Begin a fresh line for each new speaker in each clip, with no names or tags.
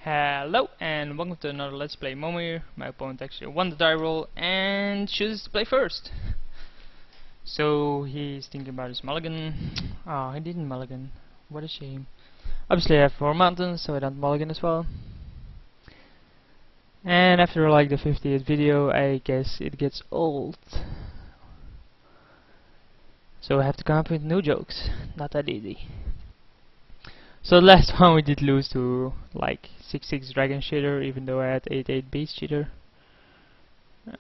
Hello and welcome to another Let's Play Momir. My opponent actually won the die roll and chooses to play first. So he's thinking about his mulligan. Oh, he didn't mulligan. What a shame. Obviously I have 4 mountains, so I don't mulligan as well. And after like the 50th video, I guess it gets old. So I have to come up with new jokes. Not that easy. So the last one we did lose to like 6-6 Dragon Cheater, even though I had 8-8 Beast Cheater.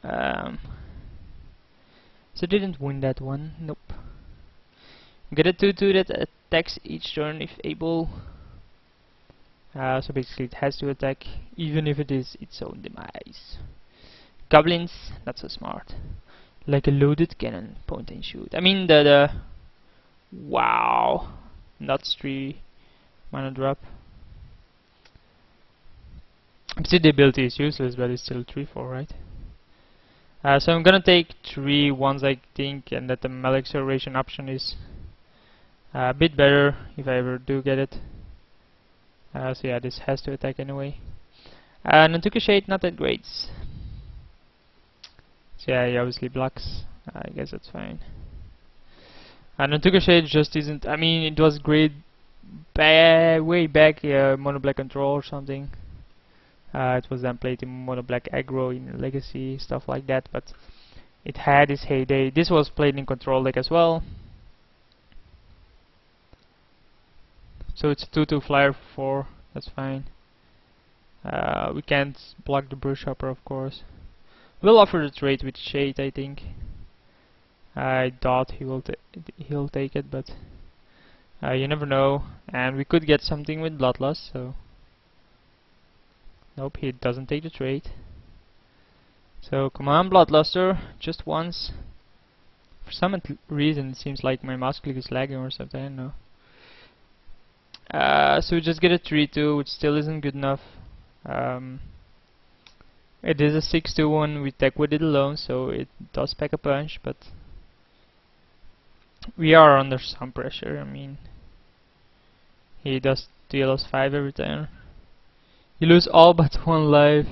So didn't win that one, nope. Get a 2-2 that attacks each turn if able. So basically it has to attack, even if it is its own demise. Goblins, not so smart. Like a loaded cannon, point and shoot. I mean the wow, nuts 3 mana drop. Obviously the ability is useless, but it's still 3-4, right? So I'm gonna take 3 ones, I think, and that the melee acceleration option is a bit better if I ever do get it. So yeah, this has to attack anyway. Nantuka Shade, not that great. So yeah, he obviously blocks. I guess that's fine. Nantuka Shade just isn't. I mean, it was great way back, mono black control or something. It was then played in mono black aggro in Legacy, stuff like that, but it had its heyday. This was played in control deck as well. So it's 2-2 flyer for 4, that's fine. We can't block the Brush Hopper, of course. We'll offer the trade with Shade, I think. I doubt he'll take it, but you never know. And we could get something with Bloodlust, so nope, he doesn't take the trade. So come on, Bloodluster, just once. For some reason it seems like my mouse click is lagging or something, I don't know. So we just get a 3-2, which still isn't good enough. It is a 6-2 one, we tech with it alone, so it does pack a punch, but we are under some pressure. I mean, he does deal us 5 every turn. You lose all but 1 life.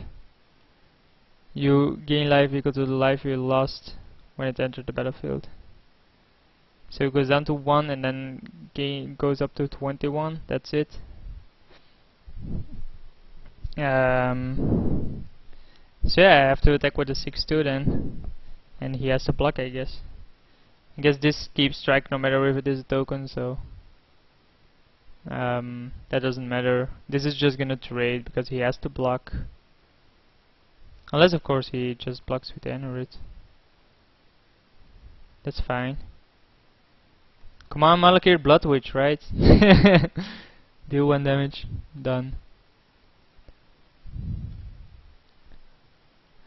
You gain life equal to the life you lost when it entered the battlefield. So it goes down to 1 and then goes up to 21. That's it. So yeah, I have to attack with a 6-2 then, and he has to block, I guess. I guess this keeps track no matter if it is a token, so that doesn't matter. This is just gonna trade because he has to block. Unless of course he just blocks with the Anurit. That's fine. Come on, Malakir, Blood Witch, right? Deal 1 damage. Done.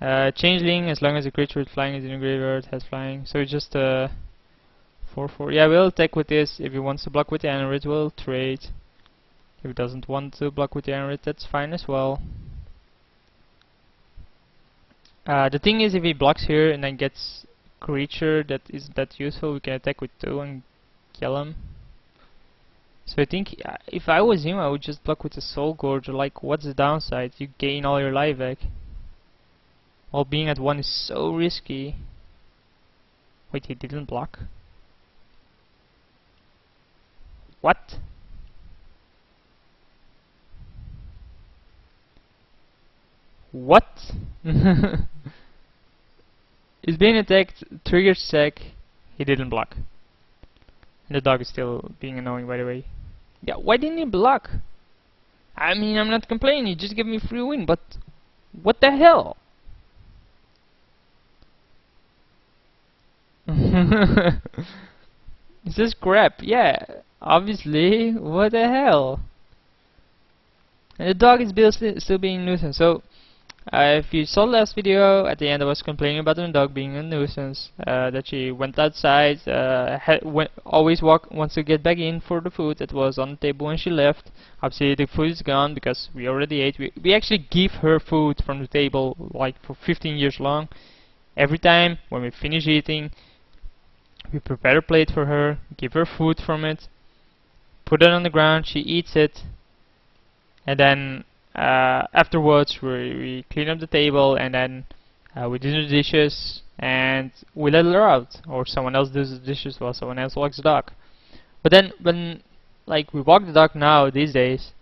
Changeling, as long as a creature with flying is in the graveyard, has flying. So it's just 4-4. Yeah, we'll attack with this. If he wants to block with the Anurit, we'll trade. If he doesn't want to block with the Anurit, that's fine as well. The thing is, if he blocks here and then gets creature that isn't that useful, we can attack with 2 and kill him. So I think if I was him, I would just block with the Soul Gorge. Like, what's the downside? You gain all your life back. While being at 1 is so risky. Wait, he didn't block? What? What? He's being attacked, triggers sack, he didn't block. And the dog is still being annoying, by the way. Yeah, why didn't he block? I mean, I'm not complaining, he just gave me free win, but what the hell? It's just crap, yeah, obviously, what the hell? And the dog is still being a nuisance, so if you saw the last video, at the end I was complaining about the dog being a nuisance, that she went outside, always wants to get back in for the food that was on the table when she left. Obviously the food is gone because we already ate. We actually give her food from the table like for 15 years long. Every time when we finish eating, we prepare a plate for her, give her food from it, put it on the ground, she eats it, and then afterwards we clean up the table, and then we do the dishes, and we let her out, or someone else does the dishes while someone else walks the dog. But then when like we walk the dog now these days,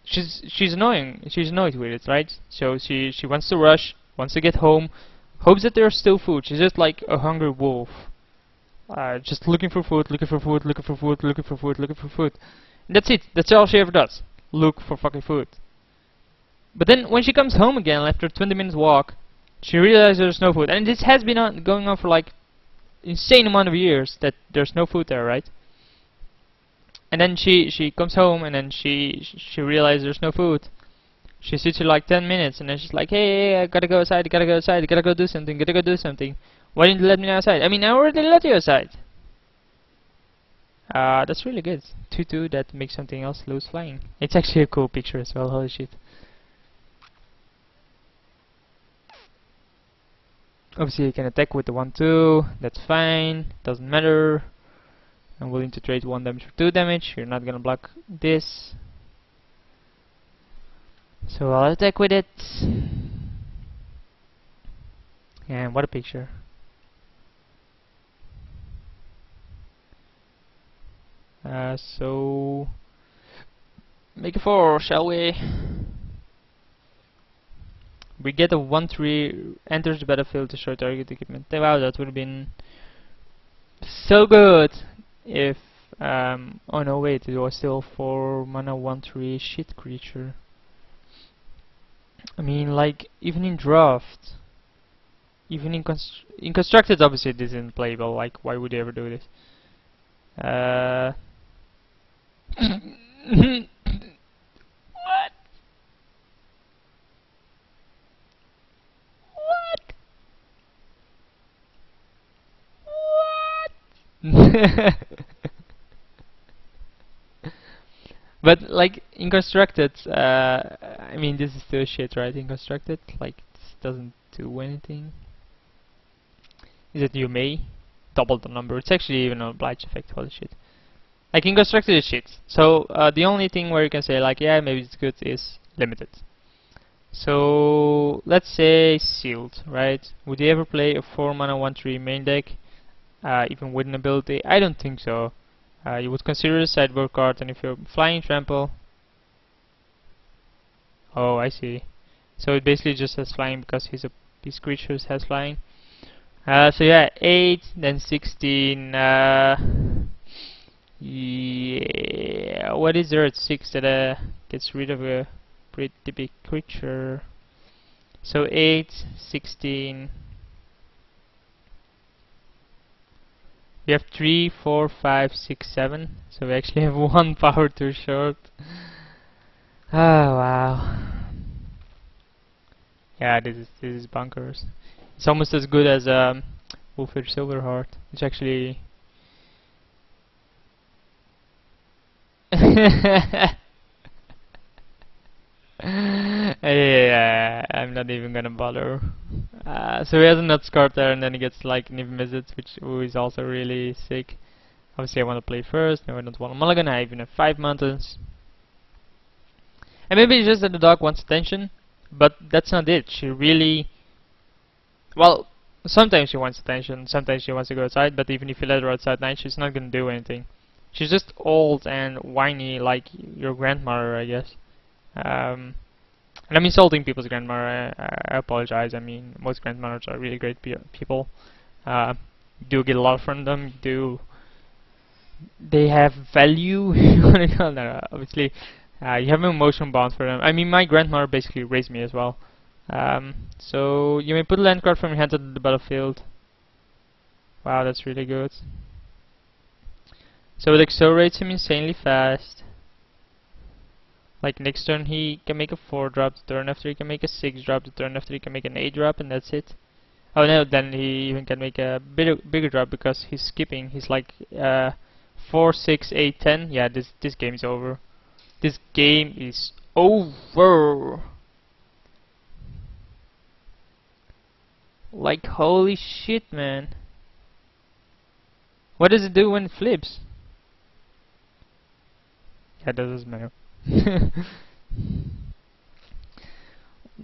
she's annoying. She's annoyed with it, right? So she wants to rush, wants to get home, hopes that there's still food. She's just like a hungry wolf, just looking for food, looking for food, looking for food, looking for food, looking for food. And that's it. That's all she ever does. Look for fucking food. But then when she comes home again after a 20 minutes walk, she realizes there's no food. And this has been going on for like insane amount of years that there's no food there, right? And then she comes home, and then she realizes there's no food. She sits for like 10 minutes, and then she's like, hey, I gotta go outside, I gotta go outside, I gotta go do something, gotta go do something. Why didn't you let me outside? I mean, I already let you outside. That's really good. Tutu that makes something else lose flying. It's actually a cool picture as well, holy shit. Obviously you can attack with the 1-2, that's fine, doesn't matter. I'm willing to trade 1 damage for 2 damage, you're not gonna block this. So I'll attack with it. And what a picture. So make a 4, shall we? We get a 1-3, enters the battlefield to destroy target equipment. Wow, that would have been so good if oh no, wait, it was still 4 mana 1-3 shit creature. I mean, like, even in draft, even in constructed, obviously this isn't playable. Like, why would they ever do this? What? What? But like in constructed, I mean this is still shit, right? In constructed, like this doesn't do anything. Is it you may double the number? It's actually even an oblige effect. Holy shit! Like in constructed is shit. So the only thing where you can say like yeah maybe it's good is limited. So let's say sealed, right? Would you ever play a 4 mana 1-3 main deck, even with an ability? I don't think so. You would consider a sideboard card, and if you're flying trample, oh I see. So it basically just has flying because his creatures has flying. So yeah, 8, then 16. Yeah, what is there at 6 that gets rid of a pretty big creature? So 8, 16. We have 3, 4, 5, 6, 7. So we actually have 1 power too short. Oh wow. Yeah, this is bunkers. It's almost as good as Wolfir Silverheart. It's actually yeah, I'm not even gonna bother. So he has a Nuts card there, and then he gets like Niv Mizzet, which is also really sick. Obviously, I want to play first. No, I don't want a mulligan. I even have 5 mountains. And maybe it's just that the dog wants attention, but that's not it. She really, well, sometimes she wants attention, sometimes she wants to go outside, but even if you let her outside at night, she's not gonna do anything. She's just old and whiny, like your grandmother, I guess. And I'm insulting people's grandmother. I apologize. I mean, most grandmothers are really great people. Do get a lot from them. They have value? No, obviously, you have an emotional bond for them. I mean, my grandmother basically raised me as well. So you may put a land card from your hand onto the battlefield. Wow, that's really good. So it accelerates him insanely fast. Like next turn he can make a 4-drop, the turn after he can make a 6-drop, the turn after he can make an 8-drop, and that's it. Oh no, then he even can make a bigger drop because he's skipping. He's like 4, 6, 8, 10. Yeah, this game is over. This game is over. Like holy shit, man. What does it do when it flips? Yeah, that doesn't matter.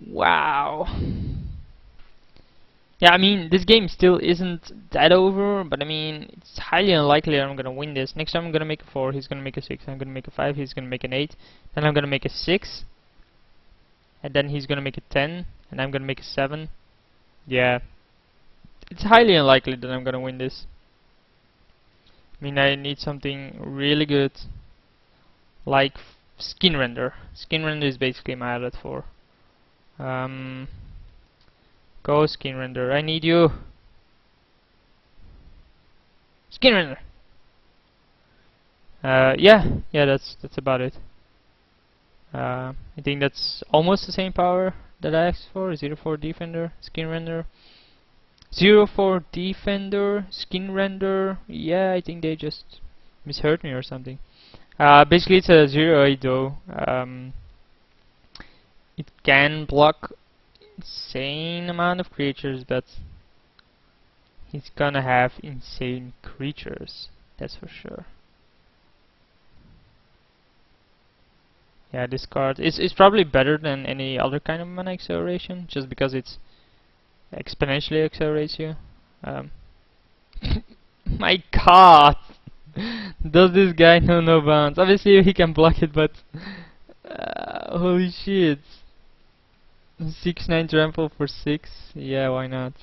Wow. Yeah, I mean, this game still isn't that over, but I mean, it's highly unlikely that I'm gonna win this. Next time I'm gonna make a 4, he's gonna make a 6, I'm gonna make a 5, he's gonna make an 8, then I'm gonna make a 6, and then he's gonna make a 10, and I'm gonna make a 7. Yeah, it's highly unlikely that I'm gonna win this. I mean, I need something really good, like skin render. Skin render is basically my outlet for. Go skin render, I need you. Skin render. Yeah, that's about it. I think that's almost the same power that I asked for. 04 defender, skin render. 04 defender, skin render. Yeah, I think they just misheard me or something. Basically it's a 08 though. It can block insane amount of creatures, but he's gonna have insane creatures, that's for sure. Yeah, this card is probably better than any other kind of mana acceleration, just because it's exponentially accelerates you. My god! Does this guy know no bounds? Obviously he can block it, but holy shit. 6-9 trample for 6? Yeah, why not?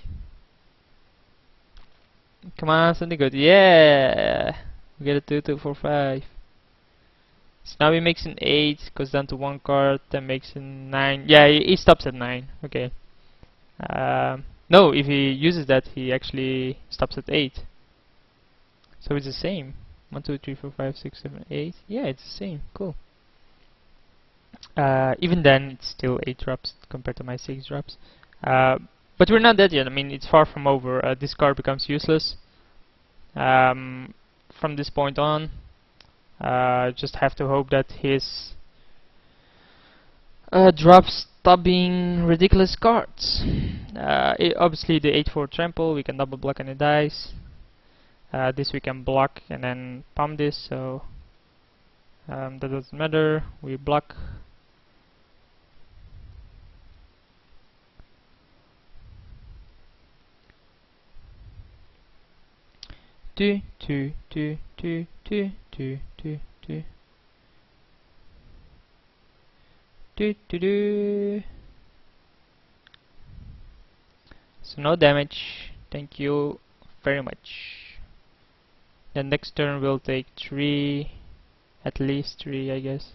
Come on, something good. Yeah! We get a 2-2-4-5. So now he makes an 8, goes down to 1 card, then makes a 9. Yeah, he stops at 9. Okay. No, if he uses that, he actually stops at 8. So it's the same. 1, 2, 3, 4, 5, 6, 7, 8. Yeah, it's the same. Cool. Even then, it's still 8 drops compared to my 6 drops. But we're not dead yet. I mean, it's far from over. This card becomes useless from this point on. Just have to hope that his drops stop being ridiculous cards. Obviously, the 8-4 trample, we can double block and it dies. This we can block and then palm this, so that doesn't matter. We block. Do do do do do do do do do do do. So no damage. Thank you very much. The next turn will take 3, at least 3, I guess.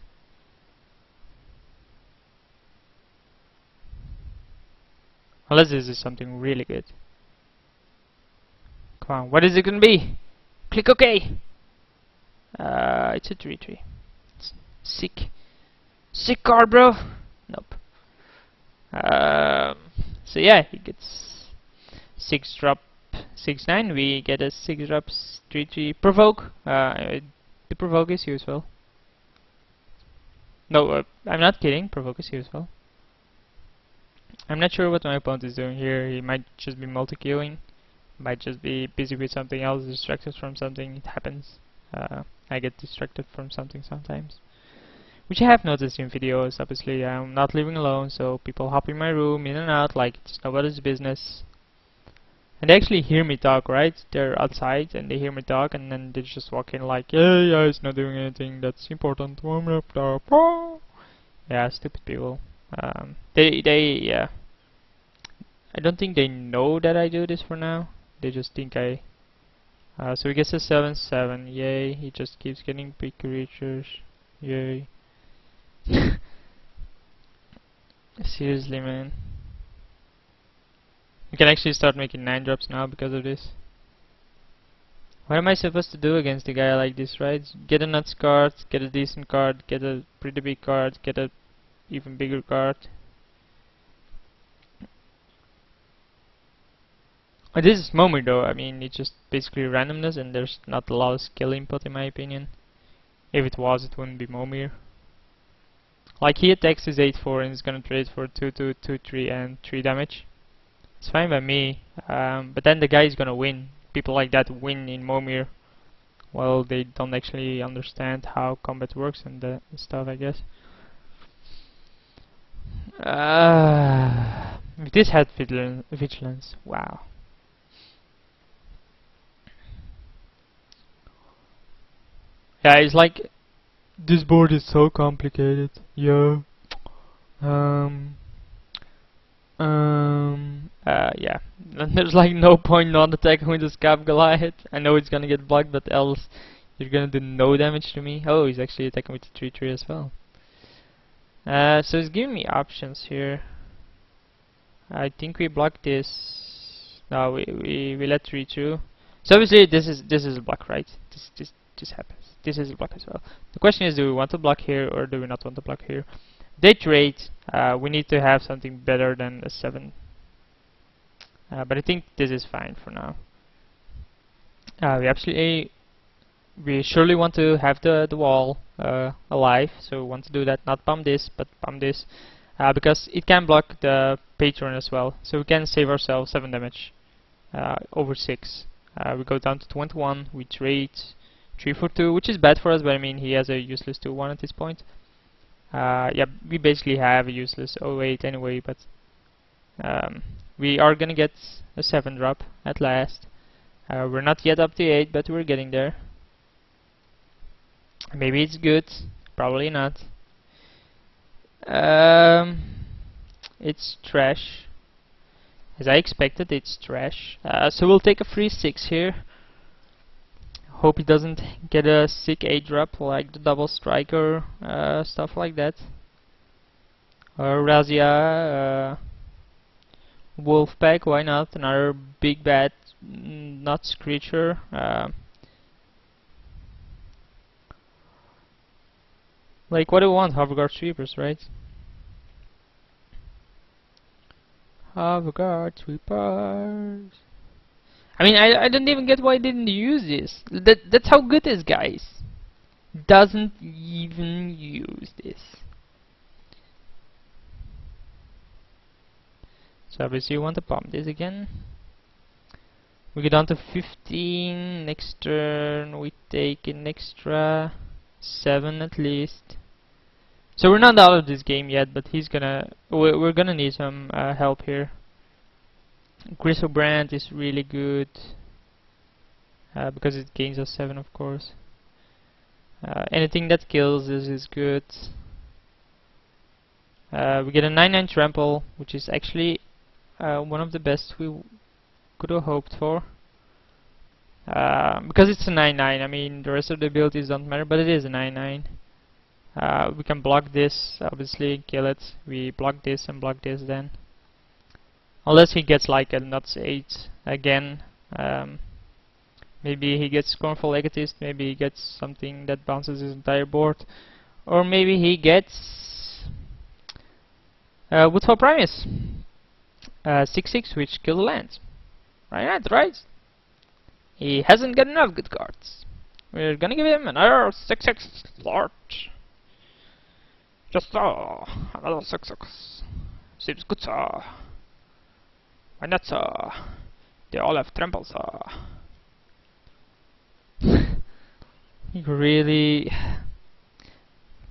Unless this is something really good. Come on, what is it gonna be? Click OK! It's a 3-3. It's sick. Sick card, bro! Nope. So yeah, he gets 6 drop 6-9. We get a 6 drop 3-3 provoke. The provoke is useful. No, I'm not kidding. Provoke is useful. I'm not sure what my opponent is doing here. He might just be multi-queuing. Might just be busy with something else, distracted from something. It happens. I get distracted from something sometimes, which I have noticed in videos. Obviously, I'm not living alone, so people hop in my room, in and out, like it's nobody's business. And they actually hear me talk, right? They're outside and they hear me talk, and then they just walk in like, yeah, it's not doing anything that's important. Yeah, stupid people. Yeah. I don't think they know that I do this for now. They just think I... so he gets a 7-7. Yay. He just keeps getting big creatures. Yay. Seriously, man. We can actually start making 9 drops now because of this. What am I supposed to do against a guy like this, right? Get a nuts card, get a decent card, get a pretty big card, get a even bigger card. This is Momir though. I mean, it's just basically randomness, and there's not a lot of skill input in my opinion. If it was, it wouldn't be Momir. Like, he attacks his 8-4 and is gonna trade for 2-2, 2-3 and 3 damage. It's fine by me, but then the guy is gonna win. People like that win in Momir. Well, they don't actually understand how combat works and stuff, I guess. This had vigilance. Wow. Yeah, it's like this board is so complicated. Yeah. Um. Yeah. There's like no point not attacking with the Scab Goliath. I know it's gonna get blocked, but else you're gonna do no damage to me. Oh, he's actually attacking with the 3/3 as well. So it's giving me options here. I think we block this. No, we let 3 through. So obviously this is a block, right? This happens. This is a block as well. The question is, do we want to block here or do we not want to block here? They trade. We need to have something better than a 7. But I think this is fine for now. We surely want to have the wall alive, so we want to do that. Not bomb this, but bomb this, because it can block the patron as well. So we can save ourselves 7 damage over 6. We go down to 21. We trade 3 for 2, which is bad for us, but I mean he has a useless 2/1 at this point. Yeah, we basically have a useless 08 anyway, but we are gonna get a 7 drop at last. We're not yet up to 8, but we're getting there. Maybe it's good, probably not. It's trash. As I expected, it's trash. So we'll take a free 6 here. Hope he doesn't get a sick 8 drop like the double striker, stuff like that. Or Razia, Wolfpack, why not? Another big bad nuts creature. Like, what do we want? Hoverguard Sweepers, right? Hoverguard Sweepers. I mean, I don't even get why I didn't use this. That's how good this guy is. Doesn't even use this. So obviously you want to pump this again. We get down to 15. Next turn we take an extra 7 at least. So we're not out of this game yet, but we're gonna need some help here. Griselbrand is really good because it gains us 7, of course. Anything that kills is good. We get a 9/9 trample, which is actually one of the best we could have hoped for. Because it's a 9/9, I mean the rest of the abilities don't matter, but it is a 9/9. We can block this, obviously, kill it. We block this and block this then. Unless he gets like a nuts 8 again. Maybe he gets Scornful Egotist, maybe he gets something that bounces his entire board. Or maybe he gets Woodfall Primus. 6/6, which kill the land. Right? He hasn't got enough good cards. We're gonna give him another 6/6 Lord. Just another 6/6. Seems good, sir. Why not, sir? They all have trample, sir. Really.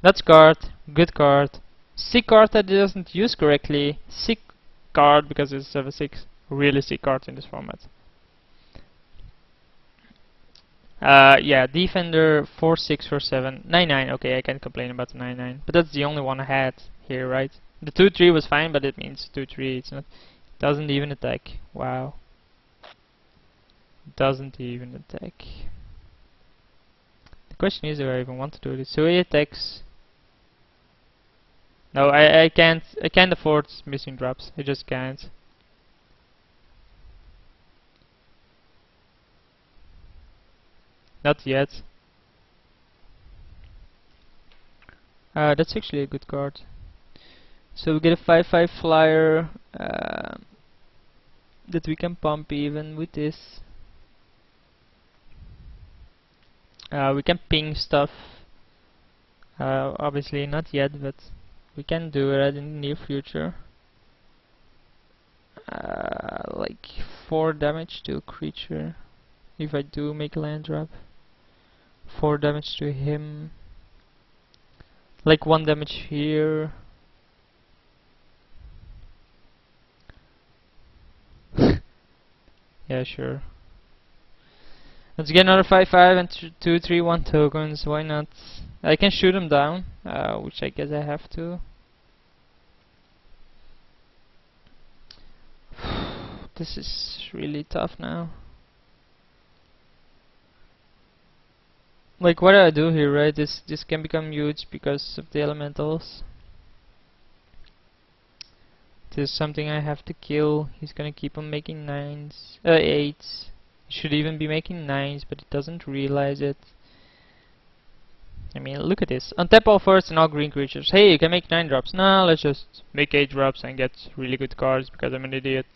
That's card, good card. Sick card that he doesn't use correctly. Sick card because it's 7/6. Really sick card in this format. Yeah, Defender 4/6 for 7. 9/9, okay, I can't complain about the 9/9. But that's the only one I had here, right? The 2/3 was fine, but it means 2/3. It's not. Doesn't even attack. Wow. Doesn't even attack. The question is, do I even want to do this? So he attacks. No, I can't afford missing drops. I just can't. Not yet. That's actually a good card. So we get a 5/5 flyer that we can pump even with this. We can ping stuff. Obviously not yet, but we can do it in the near future. Like 4 damage to a creature if I do make a land drop. 4 damage to him. Like 1 damage here. Yeah, sure. Let's get another 5/5 and 2/3/1 tokens. Why not? I can shoot him down, which I guess I have to. This is really tough now. Like, what do I do here, right? This can become huge because of the elementals. This is something I have to kill. He's gonna keep on making 9s, 8s. He should even be making 9s, but he doesn't realize it. I mean, look at this. Untap all first and all green creatures. Hey, you can make 9 drops. Nah, let's just make 8 drops and get really good cards because I'm an idiot.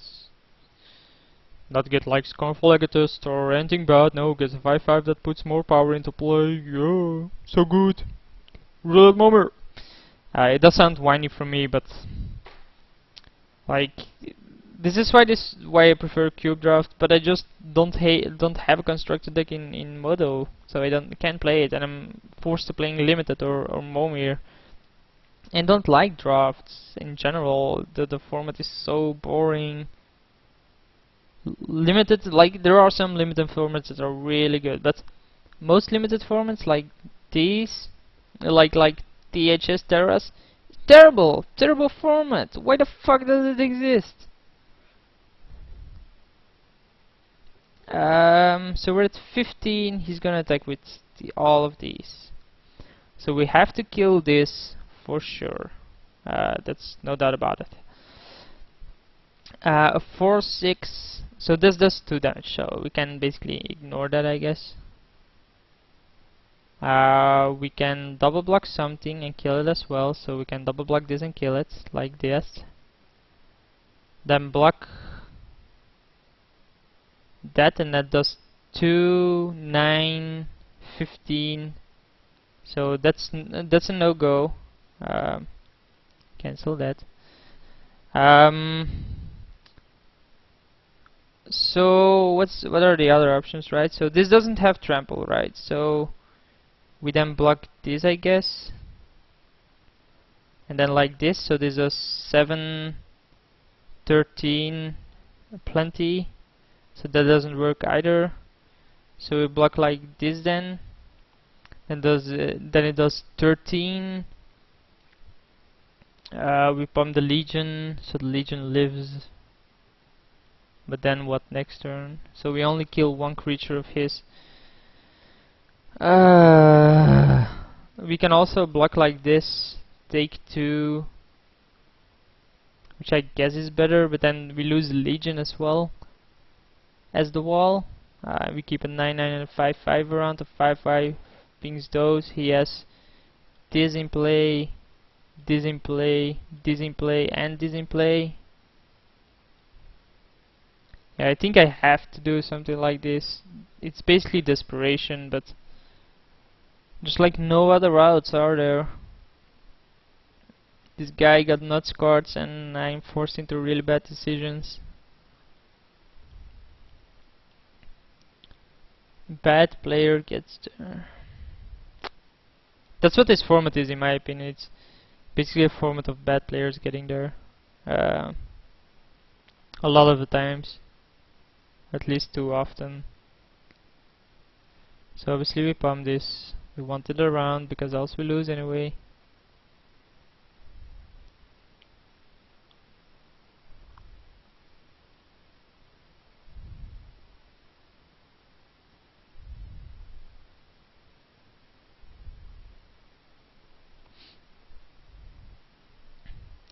Not get like Scornful Egotist or anything bad. No, get a 5/5 that puts more power into play. Yeah, so good. Real Momir. It does sound whiny from me, but like, this is why I prefer cube draft. But I just don't have a constructed deck in Modo, so can't play it, and I'm forced to playing limited or Momir. And don't like drafts in general. The format is so boring. Limited, like, there are some limited formats that are really good, but most limited formats like these, like THS Terras, terrible format. Why the fuck does it exist? So we're at 15. He's gonna attack with all of these, so we have to kill this for sure. That's no doubt about it. A 4/6. So this does 2 damage, so we can basically ignore that, I guess. We can double block something and kill it as well, so we can double block this and kill it, like this. Then block that, and that does 2, 9, 15. So that's a no-go. Cancel that. So what are the other options, right? So this doesn't have trample, right? So we then block this, I guess, and then like this. So this is 7, 13, plenty. So that doesn't work either. So we block like this then, and then it does 13. We pump the Legion, so the Legion lives. But then what next turn? So we only kill 1 creature of his. We can also block like this, take 2, which I guess is better, but then we lose the Legion as well as the wall. We keep a 9/9 and a 5/5 around. The 5/5 pings those. He has this in play, this in play, this in play, and this in play. Yeah, I think I have to do something like this. It's basically desperation, but just like no other routes are there. This guy got nuts cards and I'm forced into really bad decisions. Bad player gets there. That's what this format is, in my opinion. It's basically a format of bad players getting there. A lot of the times. At least too often. So obviously we pump this. We want it around because else we lose anyway.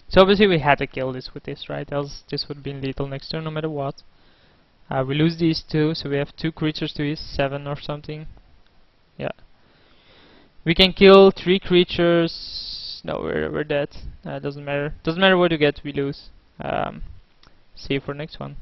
So obviously we had to kill this with this, right? Else this would be lethal next turn no matter what. We lose these 2, so we have 2 creatures to his 7 or something. Yeah. We can kill 3 creatures. No, we're dead. Doesn't matter. Doesn't matter what you get, we lose. See you for next one.